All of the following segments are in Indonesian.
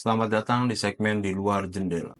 Selamat datang di segmen Di Luar Jendela.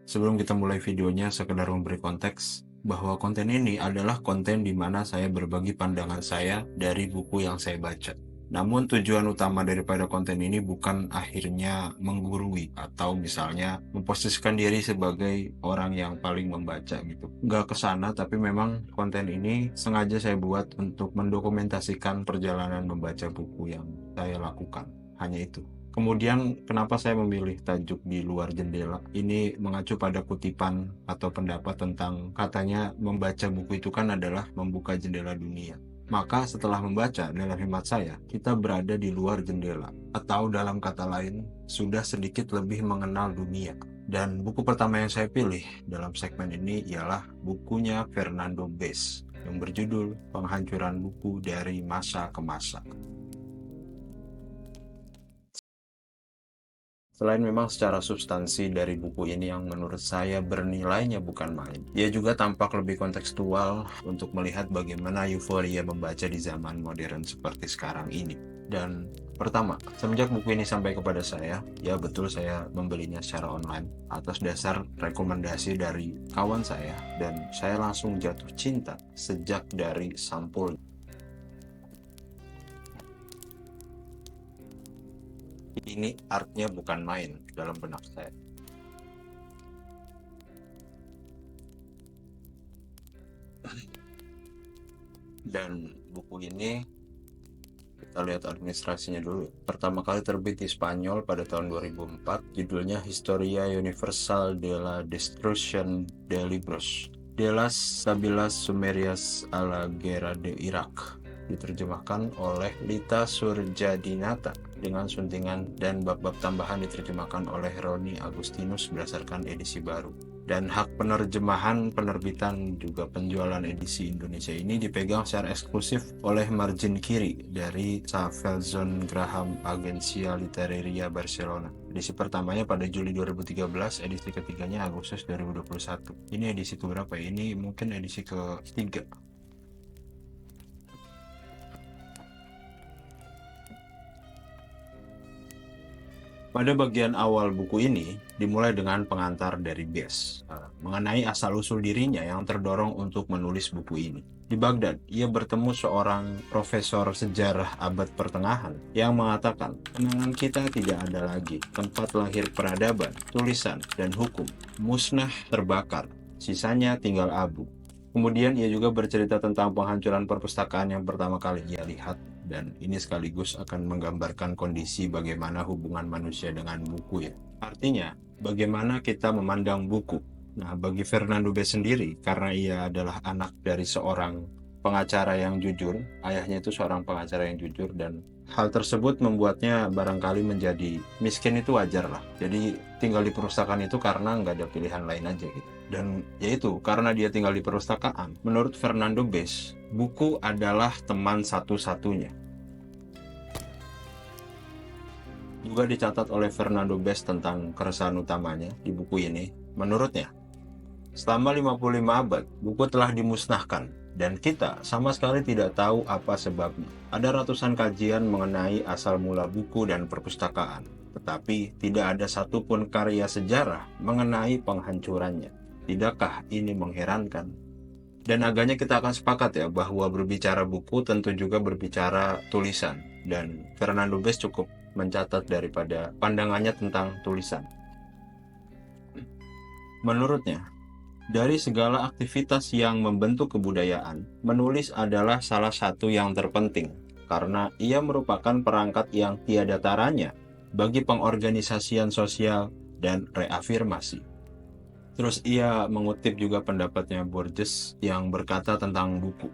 Sebelum kita mulai videonya, sekedar memberi konteks bahwa konten ini adalah konten di mana saya berbagi pandangan saya dari buku yang saya baca. Namun tujuan utama daripada konten ini bukan akhirnya menggurui atau misalnya memposisikan diri sebagai orang yang paling membaca gitu. Nggak ke sana, tapi memang konten ini sengaja saya buat untuk mendokumentasikan perjalanan membaca buku yang saya lakukan. Hanya itu. Kemudian kenapa saya memilih tajuk Di Luar Jendela? Ini mengacu pada kutipan atau pendapat tentang katanya membaca buku itu kan adalah membuka jendela dunia. Maka setelah membaca, dalam hemat saya, kita berada di luar jendela. Atau dalam kata lain, sudah sedikit lebih mengenal dunia. Dan buku pertama yang saya pilih dalam segmen ini ialah bukunya Fernando Bes yang berjudul Penghancuran Buku dari Masa ke Masa. Selain memang secara substansi dari buku ini yang menurut saya bernilainya bukan main, ia juga tampak lebih kontekstual untuk melihat bagaimana euforia membaca di zaman modern seperti sekarang ini. Dan pertama, semenjak buku ini sampai kepada saya, ya betul saya membelinya secara online atas dasar rekomendasi dari kawan saya, dan saya langsung jatuh cinta sejak dari sampul. Ini artnya bukan main dalam benak saya. Dan buku ini kita lihat administrasinya dulu. Pertama kali terbit di Spanyol pada tahun 2004, judulnya Historia Universal de la Destrucción de Libros, de las Sabilas Sumerias a la Guerra de Irak, diterjemahkan oleh Lita Surjadinata dengan suntingan, dan bab-bab tambahan diterjemahkan oleh Roni Agustinus berdasarkan edisi baru. Dan hak penerjemahan, penerbitan, juga penjualan edisi Indonesia ini dipegang secara eksklusif oleh margin kiri dari Savelson Graham Agencia Literaria Barcelona. Edisi pertamanya pada Juli 2013, edisi ketiganya Agustus 2021. Ini edisi keberapa ya? Ini mungkin edisi ketiga. Pada bagian awal buku ini dimulai dengan pengantar dari Bes mengenai asal-usul dirinya yang terdorong untuk menulis buku ini. Di Baghdad, ia bertemu seorang profesor sejarah abad pertengahan yang mengatakan, kenangan kita tidak ada lagi, tempat lahir peradaban, tulisan, dan hukum, musnah terbakar, sisanya tinggal abu. Kemudian ia juga bercerita tentang penghancuran perpustakaan yang pertama kali ia lihat, dan ini sekaligus akan menggambarkan kondisi bagaimana hubungan manusia dengan buku ya. Artinya, bagaimana kita memandang buku. Nah, bagi Fernando Bes sendiri, karena ia adalah anak dari seorang pengacara yang jujur, ayahnya itu seorang pengacara yang jujur, dan hal tersebut membuatnya barangkali menjadi miskin itu wajar lah. Jadi tinggal di perpustakaan itu karena nggak ada pilihan lain aja gitu. Dan yaitu karena dia tinggal di perpustakaan, menurut Fernando Bes, buku adalah teman satu-satunya. Juga dicatat oleh Fernando Bes tentang keresahan utamanya di buku ini. Menurutnya, selama 55 abad, buku telah dimusnahkan, dan kita sama sekali tidak tahu apa sebabnya. Ada ratusan kajian mengenai asal mula buku dan perpustakaan, tetapi tidak ada satupun karya sejarah mengenai penghancurannya. Tidakkah ini mengherankan? Dan agaknya kita akan sepakat ya bahwa berbicara buku tentu juga berbicara tulisan, dan Fernando Bes cukup mencatat daripada pandangannya tentang tulisan. Menurutnya, dari segala aktivitas yang membentuk kebudayaan, menulis adalah salah satu yang terpenting, karena ia merupakan perangkat yang tiada taranya bagi pengorganisasian sosial dan reafirmasi. Terus ia mengutip juga pendapatnya Borges yang berkata tentang buku.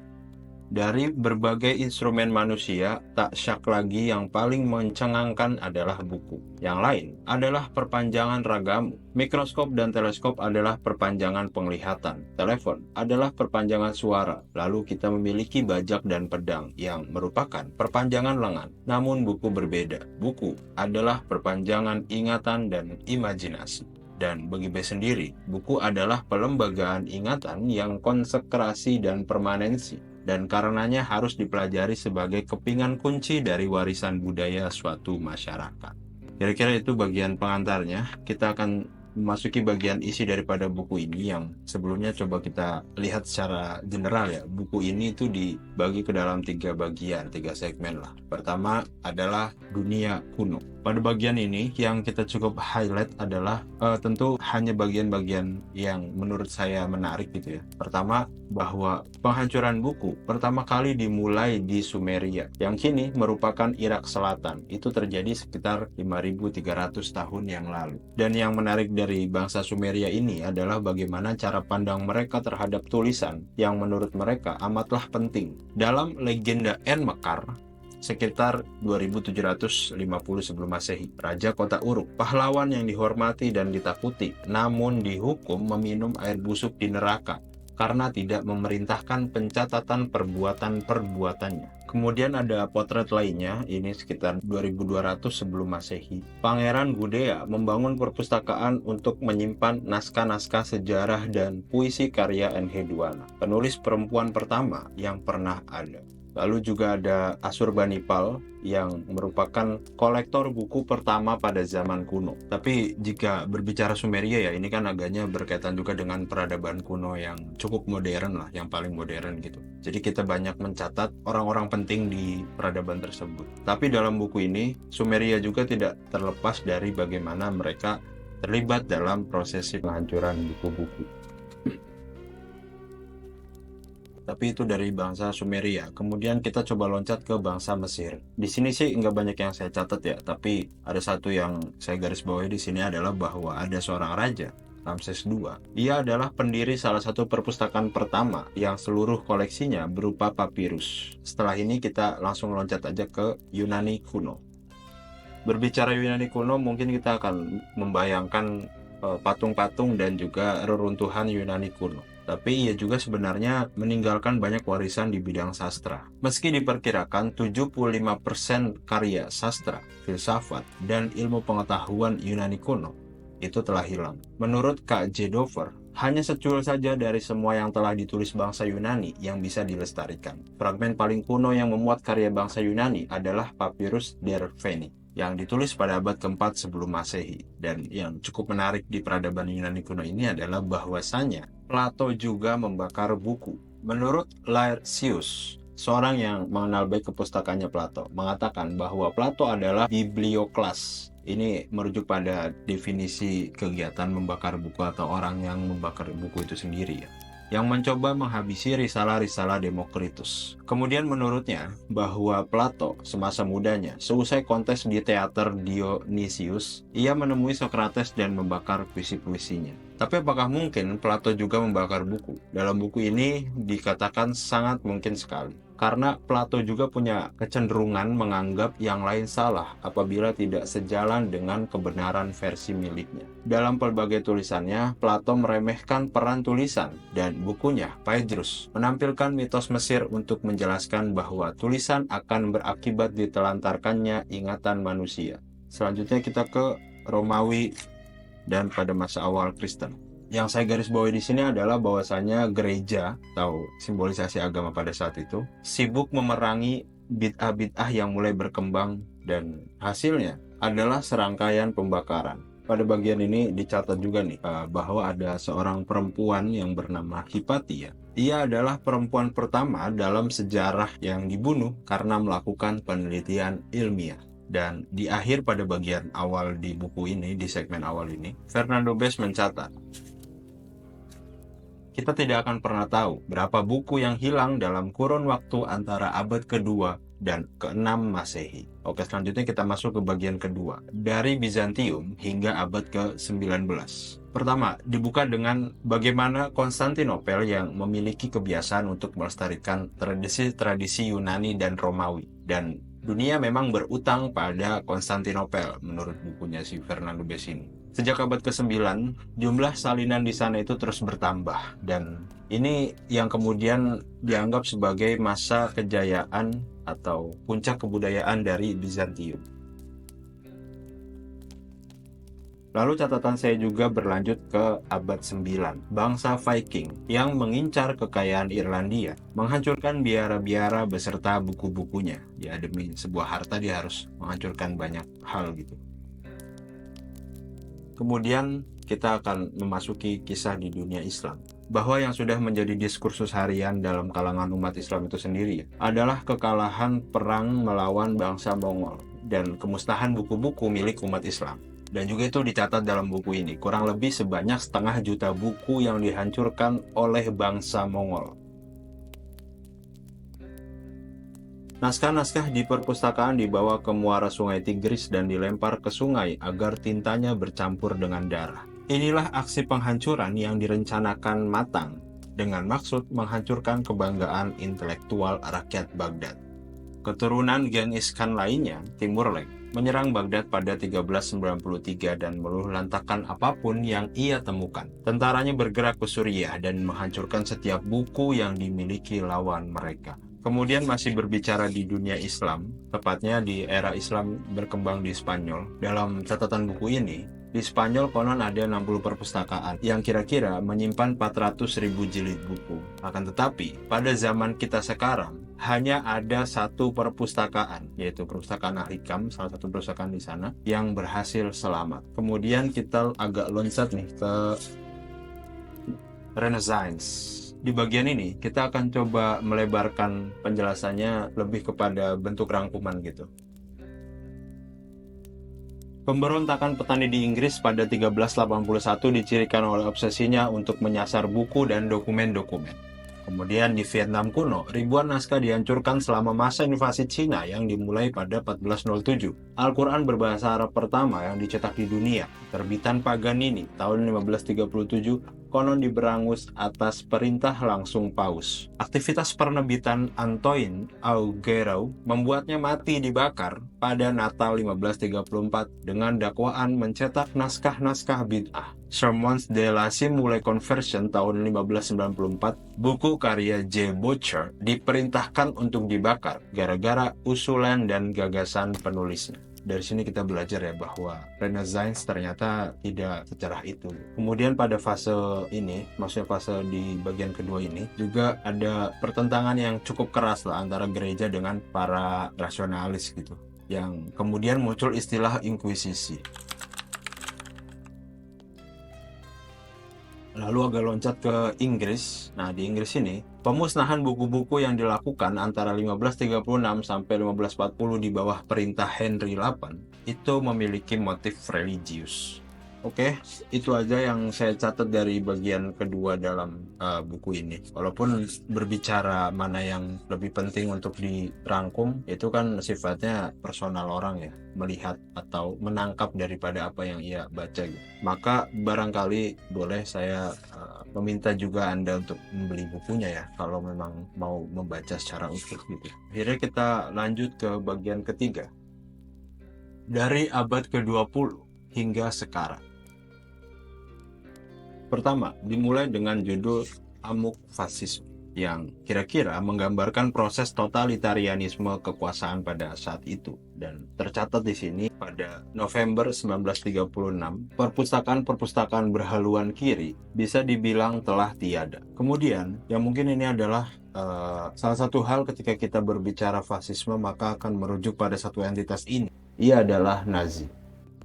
Dari berbagai instrumen manusia, tak syak lagi yang paling mencengangkan adalah buku. Yang lain adalah perpanjangan ragamu. Mikroskop dan teleskop adalah perpanjangan penglihatan. Telepon adalah perpanjangan suara. Lalu kita memiliki bajak dan pedang yang merupakan perpanjangan lengan. Namun buku berbeda. Buku adalah perpanjangan ingatan dan imajinasi. Dan bagi B sendiri, buku adalah pelembagaan ingatan yang konsekrasi dan permanensi, dan karenanya harus dipelajari sebagai kepingan kunci dari warisan budaya suatu masyarakat. Kira-kira itu bagian pengantarnya. Kita akan memasuki bagian isi daripada buku ini yang sebelumnya coba kita lihat secara general ya. Buku ini itu dibagi ke dalam 3 bagian, 3 segmen lah. Pertama adalah dunia kuno. Pada bagian ini yang kita cukup highlight adalah tentu hanya bagian-bagian yang menurut saya menarik gitu ya. Pertama, bahwa penghancuran buku pertama kali dimulai di Sumeria yang kini merupakan Irak Selatan. Itu terjadi sekitar 5.300 tahun yang lalu. Dan yang menarik dari bangsa Sumeria ini adalah bagaimana cara pandang mereka terhadap tulisan yang menurut mereka amatlah penting. Dalam legenda Enmekar sekitar 2750 sebelum Masehi, Raja Kota Uruk, pahlawan yang dihormati dan ditakuti, namun dihukum meminum air busuk di neraka karena tidak memerintahkan pencatatan perbuatan-perbuatannya. Kemudian ada potret lainnya, ini sekitar 2200 sebelum Masehi. Pangeran Gudea membangun perpustakaan untuk menyimpan naskah-naskah sejarah dan puisi karya Enheduanna, penulis perempuan pertama yang pernah ada. Lalu juga ada Asurbanipal yang merupakan kolektor buku pertama pada zaman kuno. Tapi jika berbicara Sumeria ya, ini kan agaknya berkaitan juga dengan peradaban kuno yang cukup modern lah, yang paling modern gitu. Jadi kita banyak mencatat orang-orang penting di peradaban tersebut. Tapi dalam buku ini, Sumeria juga tidak terlepas dari bagaimana mereka terlibat dalam prosesi penghancuran buku-buku. Tapi itu dari bangsa Sumeria. Kemudian kita coba loncat ke bangsa Mesir. Di sini sih nggak banyak yang saya catat ya, tapi ada satu yang saya garis bawahi di sini adalah bahwa ada seorang raja, Ramses II. Ia adalah pendiri salah satu perpustakaan pertama yang seluruh koleksinya berupa papirus. Setelah ini kita langsung loncat aja ke Yunani kuno. Berbicara Yunani kuno, mungkin kita akan membayangkan patung-patung dan juga reruntuhan Yunani kuno. Tapi ia juga sebenarnya meninggalkan banyak warisan di bidang sastra. Meski diperkirakan 75% karya sastra, filsafat, dan ilmu pengetahuan Yunani kuno itu telah hilang. Menurut Kak J. Dover, hanya secuil saja dari semua yang telah ditulis bangsa Yunani yang bisa dilestarikan. Fragmen paling kuno yang memuat karya bangsa Yunani adalah Papyrus der Feni yang ditulis pada abad keempat sebelum Masehi. Dan yang cukup menarik di peradaban Yunani kuno ini adalah bahwasanya Plato juga membakar buku. Menurut Laertius, seorang yang mengenal baik kepustakaannya Plato, mengatakan bahwa Plato adalah biblioklas. Ini merujuk pada definisi kegiatan membakar buku atau orang yang membakar buku itu sendiri ya, yang mencoba menghabisi risalah-risalah Demokritus. Kemudian menurutnya bahwa Plato semasa mudanya, seusai kontes di teater Dionysius, ia menemui Socrates dan membakar puisi-puisinya. Tapi apakah mungkin Plato juga membakar buku? Dalam buku ini dikatakan sangat mungkin sekali. Karena Plato juga punya kecenderungan menganggap yang lain salah apabila tidak sejalan dengan kebenaran versi miliknya. Dalam pelbagai tulisannya, Plato meremehkan peran tulisan, dan bukunya, Phaedrus, menampilkan mitos Mesir untuk menjelaskan bahwa tulisan akan berakibat ditelantarkannya ingatan manusia. Selanjutnya kita ke Romawi dan pada masa awal Kristen. Yang saya garis bawahi di sini adalah bahwasanya gereja atau simbolisasi agama pada saat itu sibuk memerangi bid'ah-bid'ah yang mulai berkembang, dan hasilnya adalah serangkaian pembakaran. Pada bagian ini dicatat juga nih bahwa ada seorang perempuan yang bernama Hipatia. Ia adalah perempuan pertama dalam sejarah yang dibunuh karena melakukan penelitian ilmiah. Dan di akhir pada bagian awal di buku ini, di segmen awal ini, Fernando Bes mencatat, kita tidak akan pernah tahu berapa buku yang hilang dalam kurun waktu antara abad kedua dan ke-6 Masehi. Oke, selanjutnya kita masuk ke bagian kedua, dari Bizantium hingga abad ke-19. Pertama, dibuka dengan bagaimana Konstantinopel yang memiliki kebiasaan untuk melestarikan tradisi-tradisi Yunani dan Romawi. Dan dunia memang berutang pada Konstantinopel, menurut bukunya si Fernando Besini. Sejak abad ke-9, jumlah salinan di sana itu terus bertambah. Dan ini yang kemudian dianggap sebagai masa kejayaan atau puncak kebudayaan dari Bizantium. Lalu catatan saya juga berlanjut ke abad 9, bangsa Viking yang mengincar kekayaan Irlandia, menghancurkan biara-biara beserta buku-bukunya. Ya, demi sebuah harta dia harus menghancurkan banyak hal gitu. Kemudian kita akan memasuki kisah di dunia Islam, bahwa yang sudah menjadi diskursus harian dalam kalangan umat Islam itu sendiri adalah kekalahan perang melawan bangsa Mongol dan kemusnahan buku-buku milik umat Islam. Dan juga itu dicatat dalam buku ini, kurang lebih sebanyak 500 juta buku yang dihancurkan oleh bangsa Mongol. Naskah-naskah di perpustakaan dibawa ke muara sungai Tigris dan dilempar ke sungai agar tintanya bercampur dengan darah. Inilah aksi penghancuran yang direncanakan matang dengan maksud menghancurkan kebanggaan intelektual rakyat Baghdad. Keturunan Genghis Khan lainnya, Timurlek, menyerang Baghdad pada 1393 dan meluluhlantakkan apapun yang ia temukan. Tentaranya bergerak ke Suriah dan menghancurkan setiap buku yang dimiliki lawan mereka. Kemudian masih berbicara di dunia Islam, tepatnya di era Islam berkembang di Spanyol. Dalam catatan buku ini, di Spanyol konon ada 60 perpustakaan yang kira-kira menyimpan 400.000 jilid buku. Akan tetapi, pada zaman kita sekarang, hanya ada satu perpustakaan, yaitu Perpustakaan Al-Hikam, salah satu perpustakaan di sana, yang berhasil selamat. Kemudian kita agak loncat nih ke Renaissance. Di bagian ini, kita akan coba melebarkan penjelasannya lebih kepada bentuk rangkuman gitu. Pemberontakan petani di Inggris pada 1381 dicirikan oleh obsesinya untuk menyasar buku dan dokumen-dokumen. Kemudian di Vietnam kuno, ribuan naskah dihancurkan selama masa invasi Cina yang dimulai pada 1407. Al-Quran berbahasa Arab pertama yang dicetak di dunia, terbitan Paganini tahun 1537, konon diberangus atas perintah langsung Paus. Aktivitas penerbitan Antoine Augereau membuatnya mati dibakar pada Natal 1534 dengan dakwaan mencetak naskah-naskah bid'ah. Sermons de la Simule Conversion tahun 1594, buku karya J. Butcher, diperintahkan untuk dibakar gara-gara usulan dan gagasan penulisnya. Dari sini kita belajar ya bahwa Renaissance ternyata tidak secerah itu. Kemudian pada fase ini, maksudnya fase di bagian kedua ini, juga ada pertentangan yang cukup keras lah antara gereja dengan para rasionalis gitu. Yang kemudian muncul istilah inkuisisi. Lalu agak loncat ke Inggris. Nah, di Inggris ini, pemusnahan buku-buku yang dilakukan antara 1536 sampai 1540 di bawah perintah Henry VIII itu memiliki motif religius. Oke, itu aja yang saya catat dari bagian kedua dalam buku ini. Walaupun berbicara mana yang lebih penting untuk dirangkum, itu kan sifatnya personal orang ya, melihat atau menangkap daripada apa yang ia baca gitu. Maka barangkali boleh saya meminta juga Anda untuk membeli bukunya ya, kalau memang mau membaca secara utuh gitu. Akhirnya kita lanjut ke bagian ketiga. Dari abad ke-20 hingga sekarang. Pertama, dimulai dengan judul Amuk Fasisme, yang kira-kira menggambarkan proses totalitarianisme kekuasaan pada saat itu. Dan tercatat di sini pada November 1936, perpustakaan-perpustakaan berhaluan kiri bisa dibilang telah tiada. Kemudian, yang mungkin ini adalah salah satu hal ketika kita berbicara fasisme, maka akan merujuk pada satu entitas ini. Ia adalah Nazi.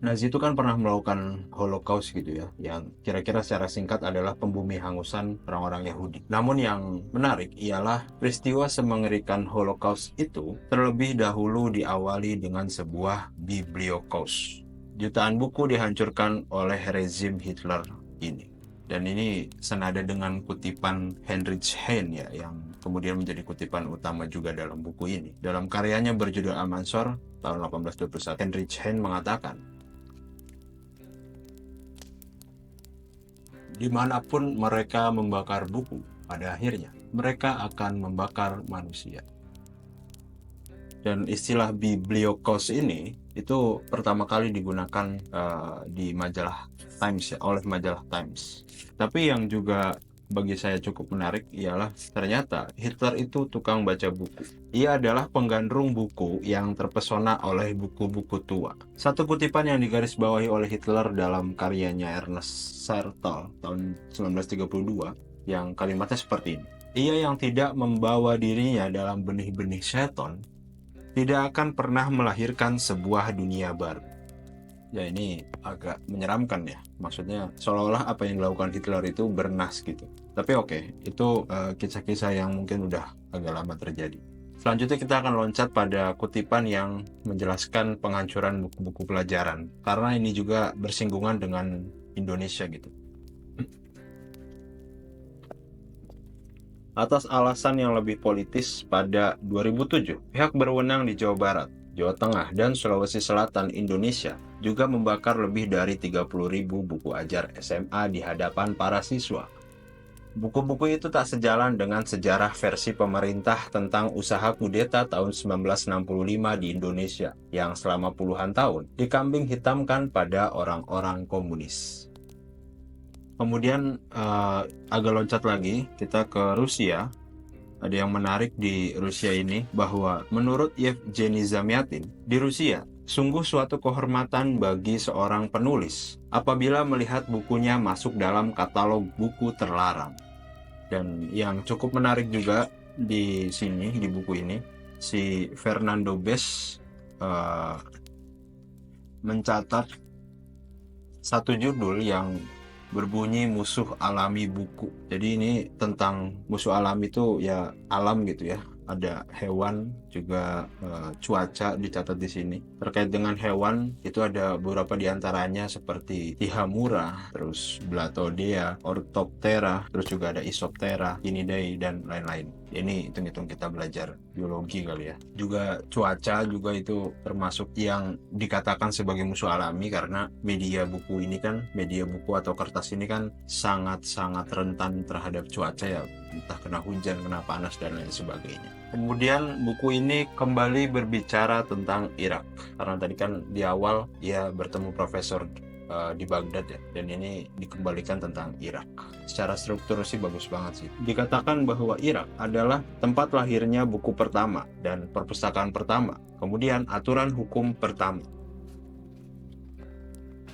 Nazi itu kan pernah melakukan Holocaust gitu ya, yang kira-kira secara singkat adalah pembumi hangusan orang-orang Yahudi. Namun yang menarik ialah peristiwa semengerikan Holocaust itu terlebih dahulu diawali dengan sebuah bibliokaus. Jutaan buku dihancurkan oleh rezim Hitler ini. Dan ini senada dengan kutipan Heinrich Heine ya, yang kemudian menjadi kutipan utama juga dalam buku ini. Dalam karyanya berjudul Almansor tahun 1821, Heinrich Heine mengatakan, dimanapun mereka membakar buku, pada akhirnya mereka akan membakar manusia. Dan istilah bibliokos ini itu pertama kali digunakan di majalah Times ya, oleh majalah Times. Tapi yang juga bagi saya cukup menarik ialah ternyata Hitler itu tukang baca buku. Ia adalah penggandrung buku yang terpesona oleh buku-buku tua. Satu kutipan yang digarisbawahi oleh Hitler dalam karyanya Ernest Sartor tahun 1932 yang kalimatnya seperti ini. Ia yang tidak membawa dirinya dalam benih-benih seton tidak akan pernah melahirkan sebuah dunia baru. Ya, ini agak menyeramkan ya. Maksudnya seolah-olah apa yang dilakukan Hitler itu bernas gitu. Tapi oke, itu kisah-kisah yang mungkin udah agak lama terjadi. Selanjutnya kita akan loncat pada kutipan yang menjelaskan penghancuran buku-buku pelajaran. Karena ini juga bersinggungan dengan Indonesia gitu. Atas alasan yang lebih politis, pada 2007, pihak berwenang di Jawa Barat, Jawa Tengah, dan Sulawesi Selatan Indonesia juga membakar lebih dari 30.000 buku ajar SMA di hadapan para siswa. Buku-buku itu tak sejalan dengan sejarah versi pemerintah tentang usaha kudeta tahun 1965 di Indonesia yang selama puluhan tahun dikambing hitamkan pada orang-orang komunis. Kemudian agak loncat lagi, kita ke Rusia. Ada yang menarik di Rusia ini bahwa menurut Yevgeny Zamyatin, di Rusia sungguh suatu kehormatan bagi seorang penulis apabila melihat bukunya masuk dalam katalog buku terlarang. Dan yang cukup menarik juga di sini, di buku ini, si Fernando Bes mencatat satu judul yang berbunyi musuh alami buku. Jadi ini tentang musuh alami itu ya alam gitu ya. Ada hewan juga, cuaca dicatat di sini. Terkait dengan hewan itu ada beberapa diantaranya seperti Tihamura, terus Blatodea, Orthoptera, terus juga ada Isoptera, Cnidae dan lain-lain. Ini hitung-hitung kita belajar biologi kali ya. Juga cuaca juga itu termasuk yang dikatakan sebagai musuh alami karena media buku ini kan, media buku atau kertas ini kan sangat-sangat rentan terhadap cuaca ya, entah kena hujan, kena panas dan lain sebagainya. Kemudian buku ini kembali berbicara tentang Irak karena tadi kan di awal ia bertemu profesor di Baghdad ya, dan ini dikembalikan tentang Irak. Secara struktur sih bagus banget sih. Dikatakan bahwa Irak adalah tempat lahirnya buku pertama dan perpustakaan pertama, kemudian aturan hukum pertama.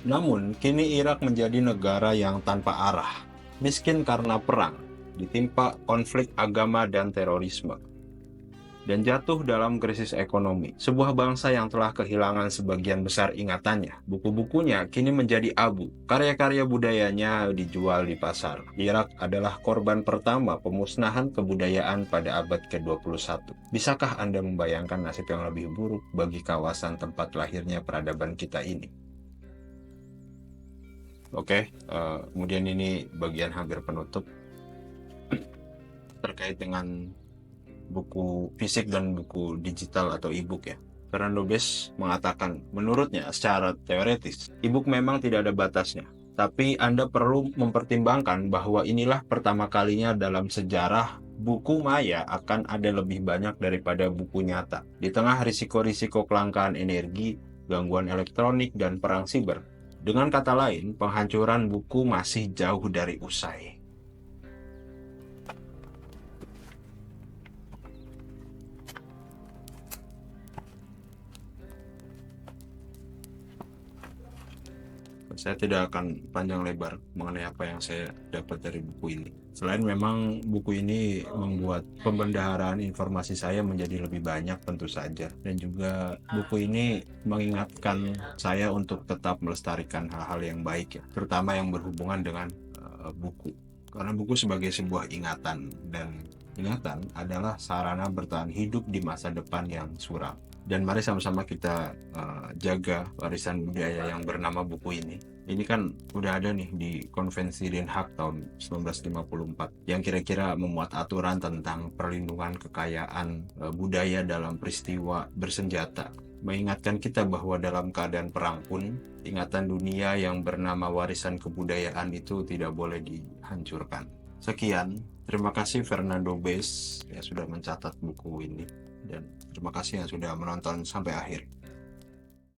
Namun, kini Irak menjadi negara yang tanpa arah, miskin karena perang, ditimpa konflik agama dan terorisme, dan jatuh dalam krisis ekonomi. Sebuah bangsa yang telah kehilangan sebagian besar ingatannya. Buku-bukunya kini menjadi abu. Karya-karya budayanya dijual di pasar. Irak adalah korban pertama pemusnahan kebudayaan pada abad ke-21. Bisakah Anda membayangkan nasib yang lebih buruk bagi kawasan tempat lahirnya peradaban kita ini? Oke, kemudian ini bagian hampir penutup terkait dengan buku fisik dan buku digital atau e-book ya. Fernando Bes mengatakan, menurutnya secara teoretis, e-book memang tidak ada batasnya. Tapi Anda perlu mempertimbangkan bahwa inilah pertama kalinya dalam sejarah buku maya akan ada lebih banyak daripada buku nyata. Di tengah risiko-risiko kelangkaan energi, gangguan elektronik, dan perang siber. Dengan kata lain, penghancuran buku masih jauh dari usai. Saya tidak akan panjang lebar mengenai apa yang saya dapat dari buku ini. Selain memang buku ini membuat pembendaharaan informasi saya menjadi lebih banyak tentu saja. Dan juga buku ini mengingatkan saya untuk tetap melestarikan hal-hal yang baik ya. Terutama yang berhubungan dengan buku. karena buku sebagai sebuah ingatan, dan ingatan adalah sarana bertahan hidup di masa depan yang suram. Dan mari sama-sama kita jaga warisan budaya yang bernama buku ini. Ini kan udah ada nih di Konvensi Den Haag tahun 1954 yang kira-kira memuat aturan tentang perlindungan kekayaan budaya dalam peristiwa bersenjata, mengingatkan kita bahwa dalam keadaan perang pun ingatan dunia yang bernama warisan kebudayaan itu tidak boleh dihancurkan. Sekian, terima kasih Fernando Bes yang sudah mencatat buku ini, dan terima kasih yang sudah menonton sampai akhir.